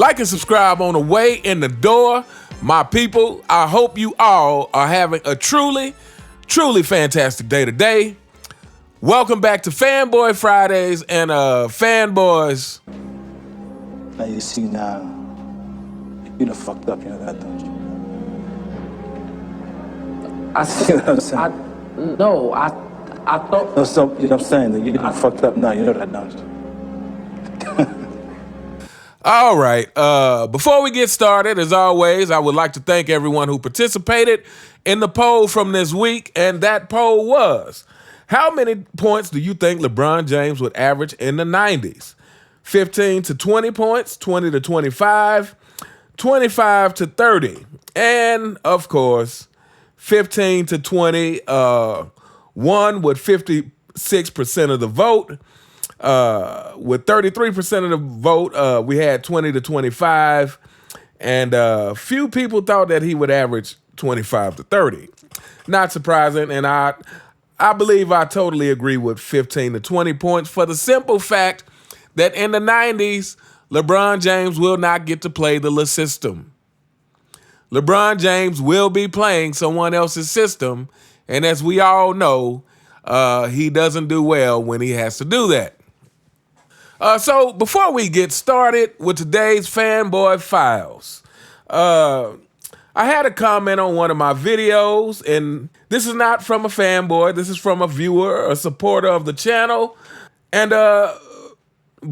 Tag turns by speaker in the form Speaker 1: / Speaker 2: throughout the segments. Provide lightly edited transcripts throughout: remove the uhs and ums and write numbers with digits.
Speaker 1: Like and subscribe on the way in the door. My people, I hope you all are having a truly fantastic day today. Welcome back to Fanboy Fridays and Fanboys.
Speaker 2: Now you see now, you done fucked up, you know that, don't you?
Speaker 3: I
Speaker 2: See what I'm saying?
Speaker 3: I thought.
Speaker 2: No, so, you know what I'm saying? That you done fucked up now, you know that, don't you?
Speaker 1: All right. Before we get started, as always, I would like to thank everyone who participated in the poll from this week. And that poll was, how many points do you think LeBron James would average in the 90s? 15 to 20 points, 20 to 25, 25 to 30. And, of course, 15 to 20 won with 56% of the vote. With 33% of the vote, we had 20 to 25, and few people thought that he would average 25 to 30. Not surprising, and I believe I totally agree with 15 to 20 points for the simple fact that in the 90s, LeBron James will not get to play the system. LeBron James will be playing someone else's system, and as we all know, he doesn't do well when he has to do that. So before we get started with today's Fanboy Files, I had a comment on one of my videos, and this is not from a fanboy. This is from a viewer, a supporter of the channel. And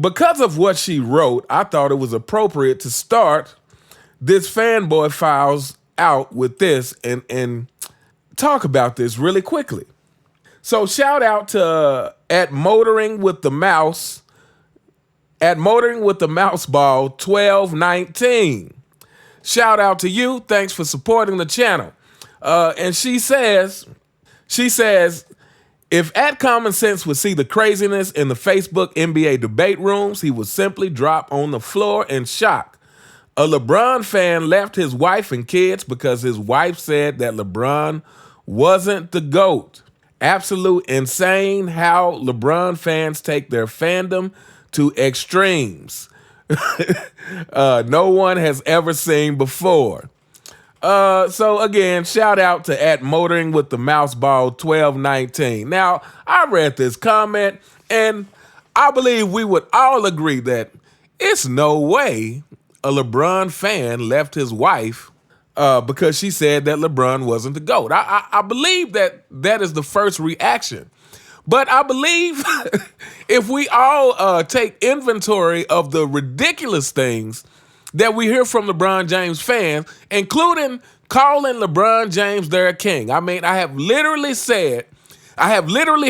Speaker 1: because of what she wrote, I thought it was appropriate to start this Fanboy Files out with this and talk about this really quickly. So shout out to at Motoring with the Mouse Ball 1219. Shout out to you. Thanks for supporting the channel. And she says, if at Common Sense would see the craziness in the Facebook NBA debate rooms, he would simply drop on the floor in shock. A LeBron fan left his wife and kids because his wife said that LeBron wasn't the GOAT. Absolute insane how LeBron fans take their fandom to extremes no one has ever seen before. So again, shout out to at Motoring with the Mouse Ball 1219. Now, I read this comment, and I believe we would all agree that it's no way a LeBron fan left his wife because she said that LeBron wasn't the GOAT. I believe that is the first reaction. But I believe if we all take inventory of the ridiculous things that we hear from LeBron James fans, including calling LeBron James their king. I mean, I have literally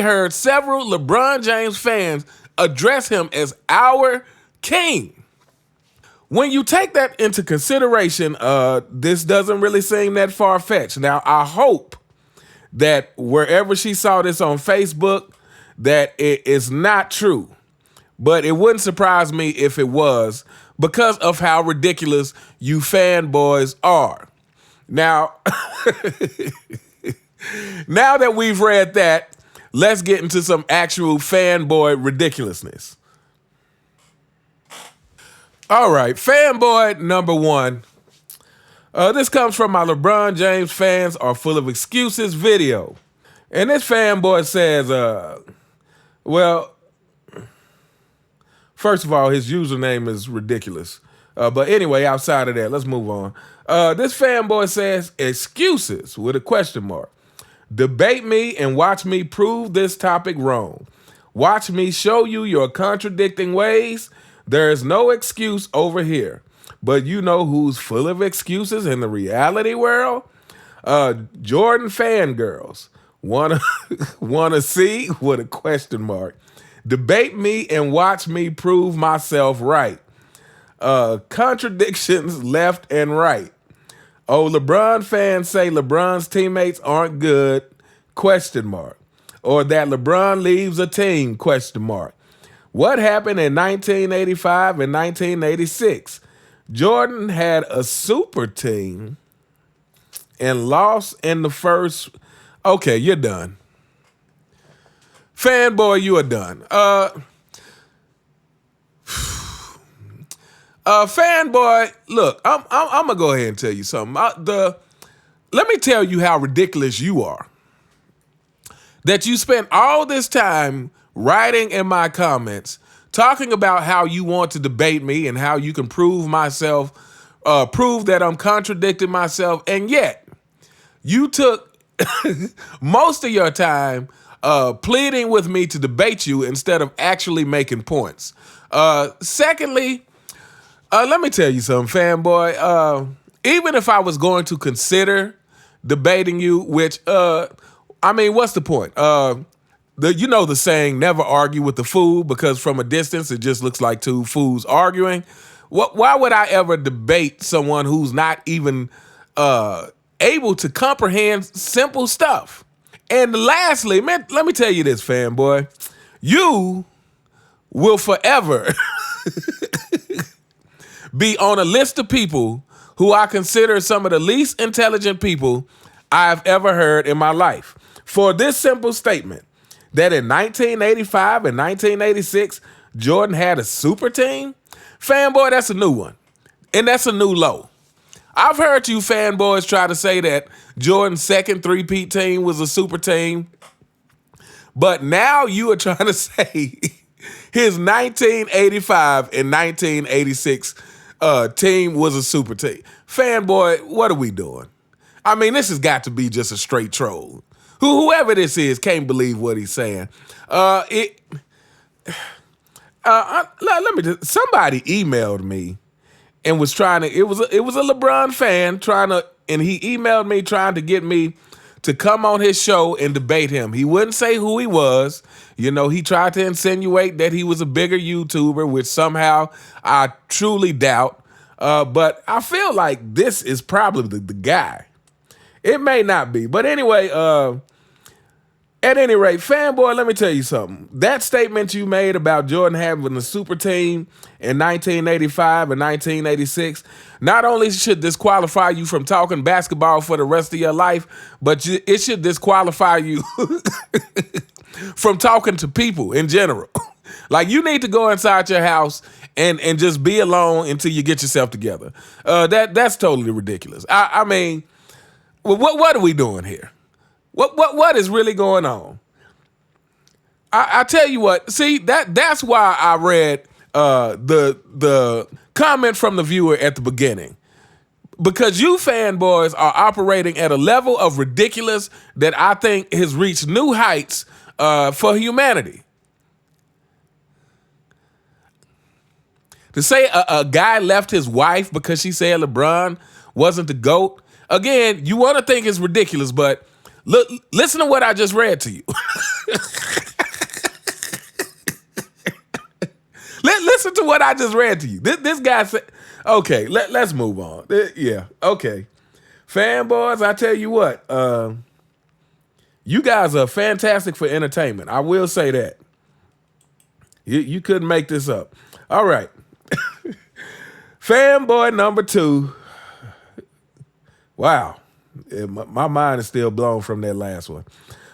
Speaker 1: heard several LeBron James fans address him as our king. When you take that into consideration, this doesn't really seem that far-fetched. Now, I hope that wherever she saw this on Facebook, that it is not true. But it wouldn't surprise me if it was, because of how ridiculous you fanboys are. Now, now that we've read that, let's get into some actual fanboy ridiculousness. All right, fanboy number one. This comes from my LeBron James fans are full of excuses video. And this fanboy says, well, first of all, his username is ridiculous. But anyway, outside of that, let's move on. This fanboy says, excuses with a question mark. Debate me and watch me prove this topic wrong. Watch me show you your contradicting ways. There is no excuse over here. But you know who's full of excuses in the reality world? Jordan fangirls. Wanna see with a question mark. Debate me and watch me prove myself right. Contradictions left and right. Oh, LeBron fans say LeBron's teammates aren't good, question mark. Or that LeBron leaves a team, question mark. What happened in 1985 and 1986? Jordan had a super team and lost in the first. Okay, you're done. Fanboy, you are done. Fanboy, look, I'm gonna go ahead and tell you something. Let me tell you how ridiculous you are. That you spent all this time writing in my comments, talking about how you want to debate me and how you can prove that I'm contradicting myself, and yet you took most of your time pleading with me to debate you instead of actually making points. Secondly, let me tell you something, fanboy. Even if I was going to consider debating you, which, what's the point? The saying, never argue with the fool, because from a distance, it just looks like two fools arguing. Why would I ever debate someone who's not even able to comprehend simple stuff? And lastly, man, let me tell you this, fanboy. You will forever be on a list of people who I consider some of the least intelligent people I've ever heard in my life. For this simple statement, that in 1985 and 1986, Jordan had a super team, fanboy, that's a new one. And that's a new low. I've heard you fanboys try to say that Jordan's second three-peat team was a super team, but now you are trying to say his 1985 and 1986 team was a super team. Fanboy, what are we doing? I mean, this has got to be just a straight troll. Whoever this is can't believe what he's saying. Somebody emailed me and was trying to. It was a LeBron fan and he emailed me trying to get me to come on his show and debate him. He wouldn't say who he was. You know, he tried to insinuate that he was a bigger YouTuber, which somehow I truly doubt. But I feel like this is probably the guy. It may not be, but anyway. At any rate, fanboy, let me tell you something. That statement you made about Jordan having a super team in 1985 and 1986 not only should disqualify you from talking basketball for the rest of your life, but it should disqualify you from talking to people in general. Like, you need to go inside your house and just be alone until you get yourself together. That's totally ridiculous. I mean, what are we doing here? What is really going on? I tell you what. See, that's why I read the comment from the viewer at the beginning, because you fanboys are operating at a level of ridiculous that I think has reached new heights for humanity. To say a guy left his wife because she said LeBron wasn't the GOAT, again, you want to think it's ridiculous, but look, listen to what I just read to you. Listen to what I just read to you. This guy said, okay, let's move on. Yeah, okay. Fanboys, I tell you what, you guys are fantastic for entertainment. I will say that. You couldn't make this up. All right. Fanboy number 2. Wow. My mind is still blown from that last one.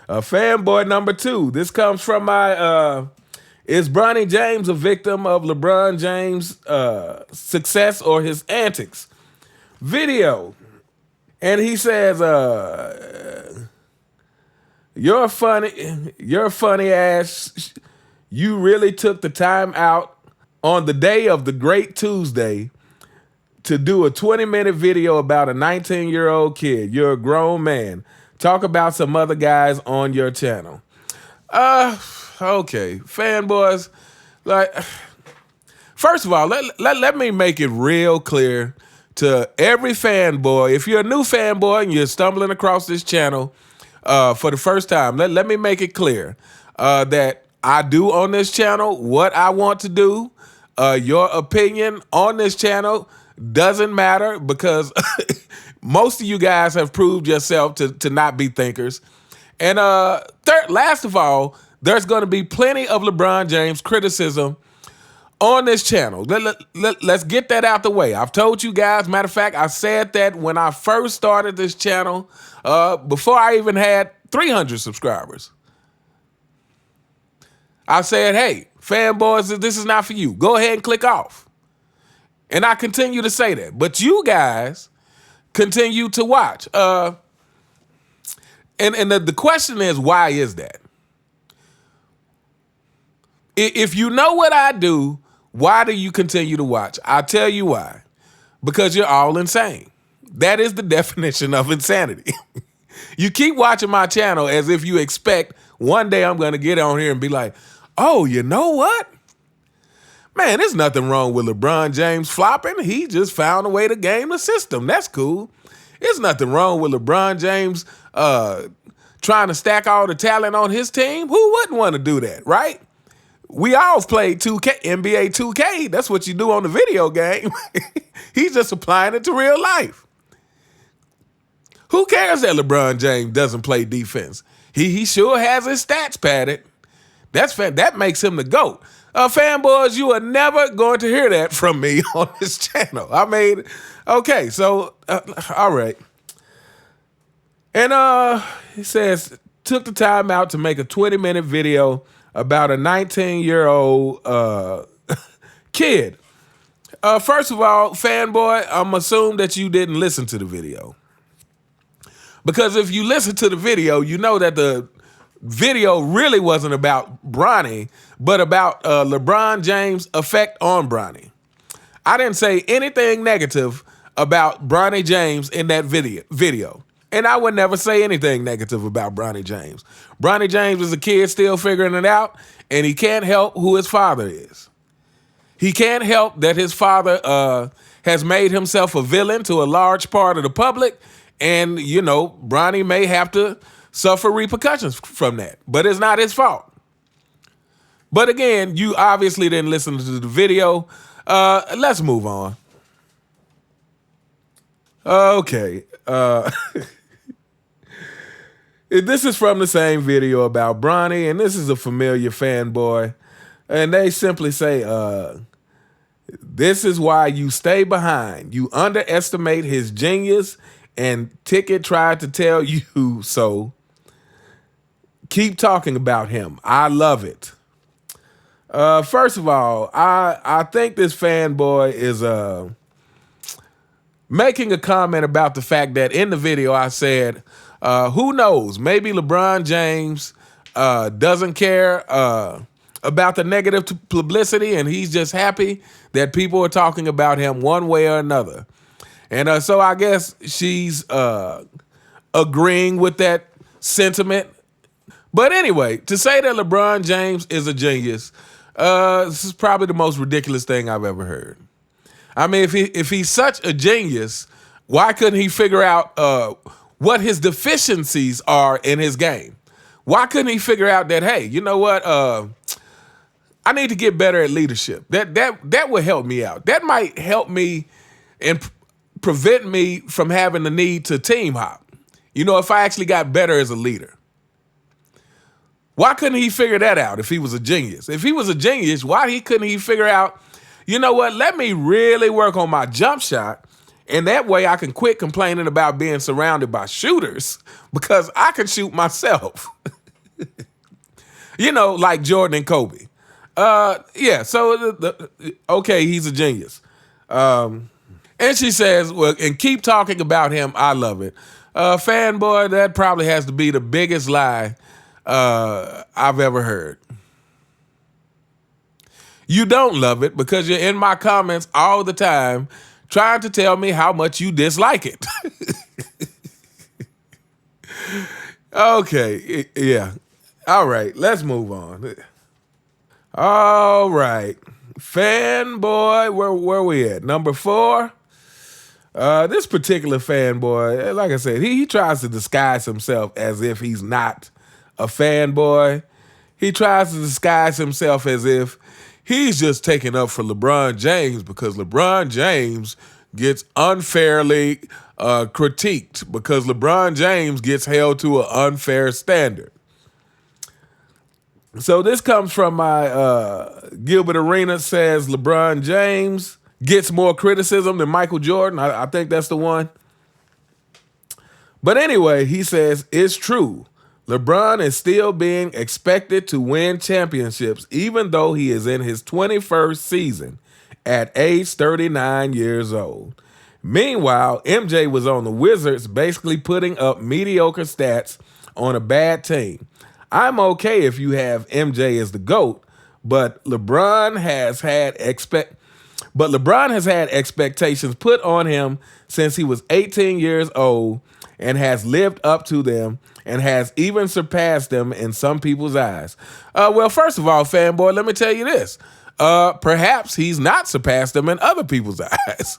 Speaker 1: Fanboy number 2. This comes from my, is Bronny James a victim of LeBron James' success or his antics? Video. And he says, you're funny ass. You really took the time out on the day of the Great Tuesday to do a 20-minute video about a 19-year-old kid. You're a grown man. Talk about some other guys on your channel. Okay, fanboys. Like, first of all, let me make it real clear to every fanboy. If you're a new fanboy and you're stumbling across this channel for the first time, let me make it clear that I do on this channel what I want to do. Your opinion on this channel doesn't matter, because most of you guys have proved yourself to not be thinkers. And last of all, there's going to be plenty of LeBron James criticism on this channel. Let's get that out the way. I've told you guys, matter of fact, I said that when I first started this channel, before I even had 300 subscribers. I said, hey, fanboys, this is not for you. Go ahead and click off. And I continue to say that. But you guys continue to watch. And the question is, why is that? If you know what I do, why do you continue to watch? I'll tell you why. Because you're all insane. That is the definition of insanity. You keep watching my channel as if you expect one day I'm going to get on here and be like, oh, you know what? Man, there's nothing wrong with LeBron James flopping. He just found a way to game the system. That's cool. There's nothing wrong with LeBron James trying to stack all the talent on his team. Who wouldn't want to do that, right? We all played 2K, NBA 2K. That's what you do on the video game. He's just applying it to real life. Who cares that LeBron James doesn't play defense? He sure has his stats padded. That makes him the GOAT. Fanboys, you are never going to hear that from me on this channel. Okay, so, all right. And he says, took the time out to make a 20-minute video about a 19-year-old kid. First of all, Fanboy, I'm assuming that you didn't listen to the video. Because if you listen to the video, you know that the video really wasn't about Bronny, but about LeBron James' effect on Bronny. I didn't say anything negative about Bronny James in that video. And I would never say anything negative about Bronny James. Bronny James is a kid still figuring it out, and he can't help who his father is. He can't help that his father has made himself a villain to a large part of the public, and, you know, Bronny may have to suffer repercussions from that, but it's not his fault. But again, you obviously didn't listen to the video. Let's move on. Okay. This is from the same video about Bronny, and this is a familiar Fanboy. And they simply say, this is why you stay behind. You underestimate his genius, and Ticket tried to tell you so. Keep talking about him. I love it. First of all, I think this Fanboy is making a comment about the fact that in the video I said, who knows, maybe LeBron James doesn't care about the negative publicity, and he's just happy that people are talking about him one way or another. And so I guess she's agreeing with that sentiment. But anyway, to say that LeBron James is a genius, this is probably the most ridiculous thing I've ever heard. I mean, if he's such a genius, why couldn't he figure out what his deficiencies are in his game? Why couldn't he figure out that, hey, you know what? I need to get better at leadership. That would help me out. That might help me and prevent me from having the need to team hop. You know, if I actually got better as a leader. Why couldn't he figure that out if he was a genius? If he was a genius, why couldn't he figure out, you know what, let me really work on my jump shot, and that way I can quit complaining about being surrounded by shooters because I can shoot myself. You know, like Jordan and Kobe. Yeah, so, okay, he's a genius. And she says, well, and keep talking about him. I love it. Fanboy, that probably has to be the biggest lie I've ever heard. You don't love it because you're in my comments all the time trying to tell me how much you dislike it. Okay, yeah. All right, let's move on. All right. Fanboy, where we at? Number 4. This particular Fanboy, like I said, he tries to disguise himself as if he's not a fanboy. He tries to disguise himself as if he's just taking up for LeBron James because LeBron James gets unfairly critiqued, because LeBron James gets held to an unfair standard. So this comes from my Gilbert Arena says LeBron James gets more criticism than Michael Jordan. I think that's the one. But anyway, he says, it's true. LeBron is still being expected to win championships even though he is in his 21st season at age 39 years old. Meanwhile, MJ was on the Wizards basically putting up mediocre stats on a bad team. I'm okay if you have MJ as the GOAT, but LeBron has had expectations put on him since he was 18 years old and has lived up to them and has even surpassed them in some people's eyes. Well, first of all, fanboy, let me tell you this. Perhaps he's not surpassed them in other people's eyes.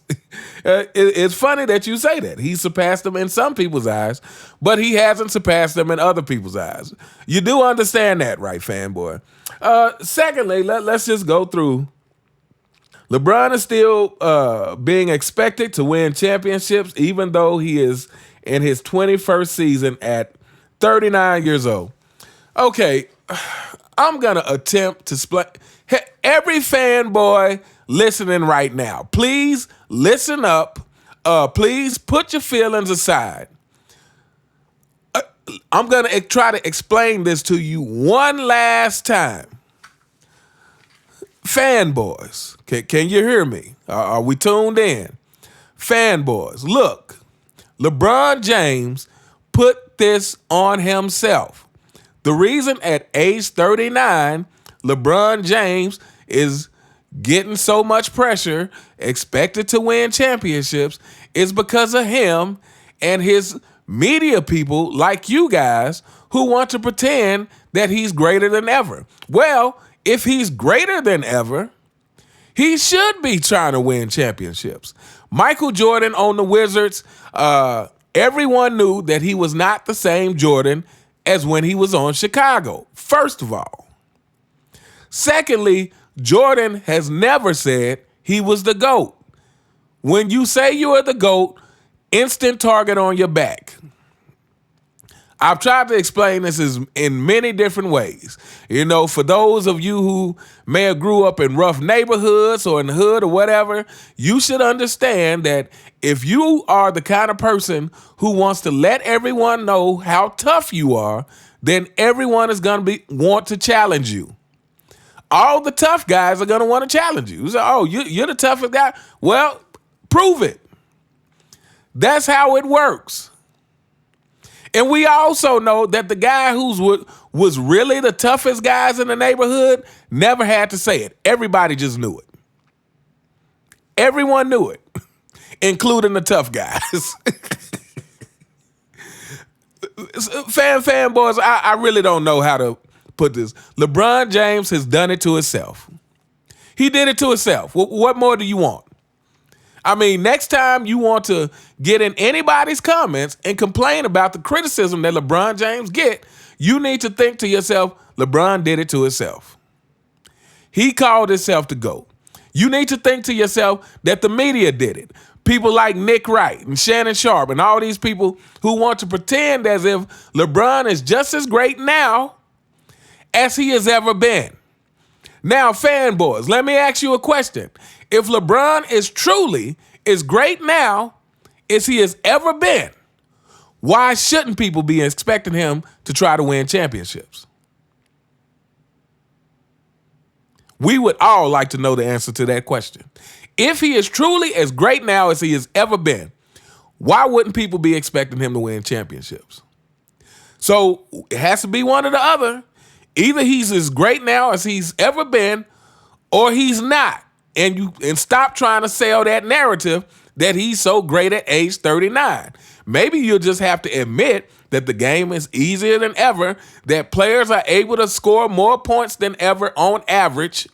Speaker 1: It's funny that you say that. He surpassed them in some people's eyes, but he hasn't surpassed them in other people's eyes. You do understand that, right, fanboy? Secondly, let's just go through. LeBron is still being expected to win championships, even though he is in his 21st season at 39 years old. Okay, I'm going to attempt to explain. Every fanboy listening right now, please listen up. Please put your feelings aside. I'm going to try to explain this to you one last time. Fanboys, can you hear me? Are we tuned in? Fanboys, look, LeBron James put this on himself. The reason at age 39, LeBron James is getting so much pressure, expected to win championships, is because of him and his media people like you guys who want to pretend that he's greater than ever. Well, if he's greater than ever, he should be trying to win championships. Michael Jordan on the Wizards, everyone knew that he was not the same Jordan as when he was on Chicago, first of all. Secondly, Jordan has never said he was the GOAT. When you say you are the GOAT, instant target on your back. I've tried to explain this in many different ways. You know, for those of you who may have grew up in rough neighborhoods or in the hood or whatever, you should understand that if you are the kind of person who wants to let everyone know how tough you are, then everyone is going to want to challenge you. All the tough guys are going to want to challenge you. So, oh, you're the toughest guy? Well, prove it. That's how it works. And we also know that the guy who was really the toughest guys in the neighborhood never had to say it. Everybody just knew it. Everyone knew it, including the tough guys. Fanboys, I really don't know how to put this. LeBron James has done it to himself. He did it to himself. What more do you want? I mean, next time you want to get in anybody's comments and complain about the criticism that LeBron James get, you need to think to yourself, LeBron did it to himself. He called himself the GOAT. You need to think to yourself that the media did it. People like Nick Wright and Shannon Sharp and all these people who want to pretend as if LeBron is just as great now as he has ever been. Now, fanboys, let me ask you a question. If LeBron is truly as great now as he has ever been, why shouldn't people be expecting him to try to win championships? We would all like to know the answer to that question. If he is truly as great now as he has ever been, why wouldn't people be expecting him to win championships? So it has to be one or the other. Either he's as great now as he's ever been, or he's not. And stop trying to sell that narrative that he's so great at age 39. Maybe you'll just have to admit that the game is easier than ever, that players are able to score more points than ever on average,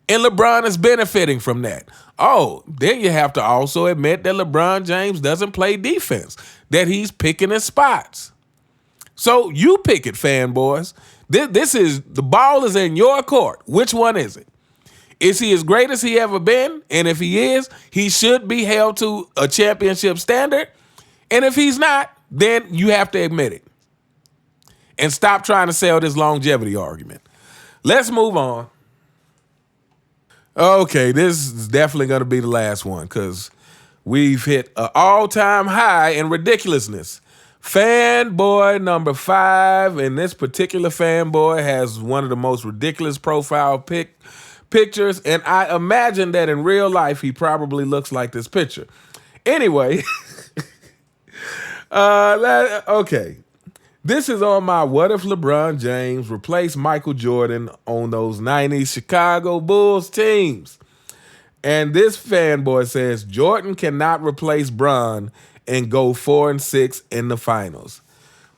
Speaker 1: and LeBron is benefiting from that. Oh, then you have to also admit that LeBron James doesn't play defense, that he's picking his spots. So you pick it, fanboys. The ball is in your court. Which one is it? Is he as great as he ever been? And if he is, he should be held to a championship standard. And if he's not, then you have to admit it. And stop trying to sell this longevity argument. Let's move on. Okay, this is definitely going to be the last one because we've hit an all-time high in ridiculousness. Fanboy number 5, and this particular fanboy has one of the most ridiculous profile pictures, and I imagine that in real life he probably looks like this picture. Anyway, okay. This is on my what if LeBron James replaced Michael Jordan on those 90s Chicago Bulls teams. And this fanboy says Jordan cannot replace Bron and go 4-6 in the finals.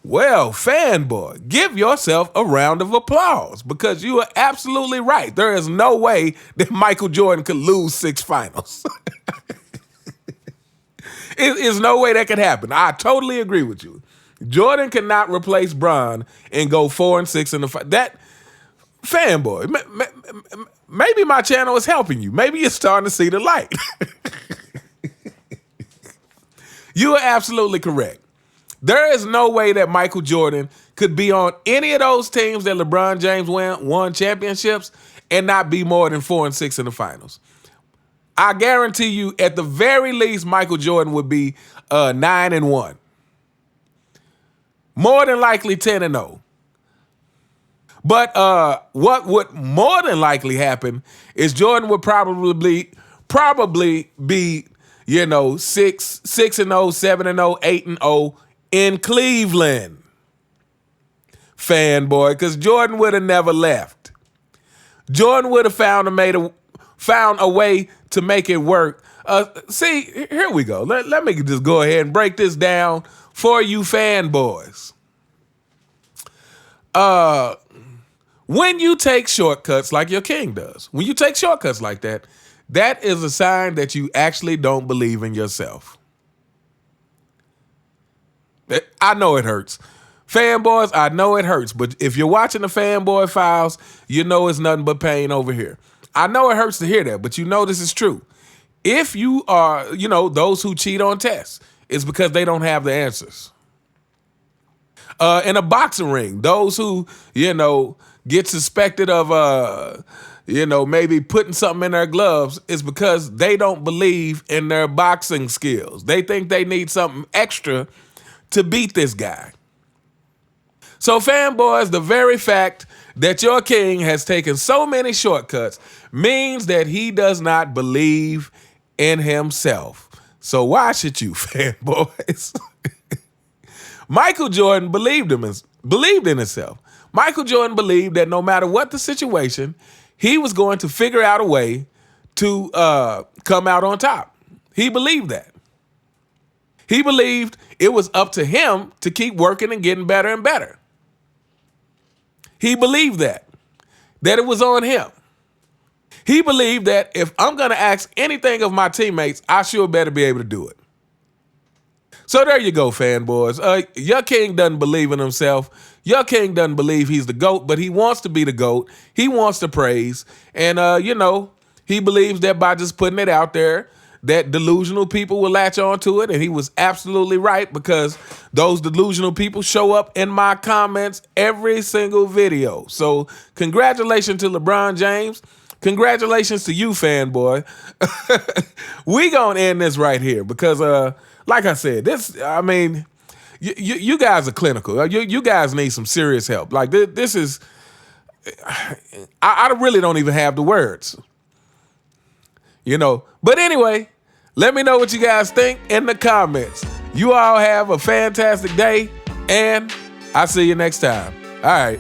Speaker 1: Well, fanboy, give yourself a round of applause because you are absolutely right. There is no way that Michael Jordan could lose 6 finals. There's no way that could happen. I totally agree with you. Jordan cannot replace Bron and go 4-6 in the fight. That fanboy, maybe my channel is helping you. Maybe you're starting to see the light. You are absolutely correct. There is no way that Michael Jordan could be on any of those teams that LeBron James won championships and not be more than 4-6 in the finals. I guarantee you, at the very least, Michael Jordan would be 9-1. More than likely 10-0. But what would more than likely happen is Jordan would probably be 6-0, 7-0, 8-0 in Cleveland. Fanboy, because Jordan would have never left. Jordan would have found a way to make it work. See, here we go. Let me just go ahead and break this down for you fanboys. When you take shortcuts like your king does, when you take shortcuts like that, that is a sign that you actually don't believe in yourself. I know it hurts. Fanboys, I know it hurts, but if you're watching the Fanboy Files, you know it's nothing but pain over here. I know it hurts to hear that, but you know this is true. If you are, those who cheat on tests, it's because they don't have the answers. In a boxing ring, those who, get suspected of, maybe putting something in their gloves is because they don't believe in their boxing skills. They think they need something extra to beat this guy. So fanboys, the very fact that your king has taken so many shortcuts means that he does not believe in himself. So why should you, fanboys? Michael Jordan believed in himself. Michael Jordan believed that no matter what the situation, he was going to figure out a way to come out on top. He believed that. He believed it was up to him to keep working and getting better and better. He believed that it was on him. He believed that if I'm going to ask anything of my teammates, I sure better be able to do it. So there you go, fanboys. Your king doesn't believe in himself. Your king doesn't believe he's the GOAT, but he wants to be the GOAT. He wants to praise. And, he believes that by just putting it out there, that delusional people will latch on to it. And he was absolutely right, because those delusional people show up in my comments every single video. So congratulations to LeBron James. Congratulations to you, fanboy. We gonna end this right here because, like I said, you guys are clinical. You guys need some serious help. Like this is, I really don't even have the words. But anyway, let me know what you guys think in the comments. You all have a fantastic day, and I'll see you next time. All right.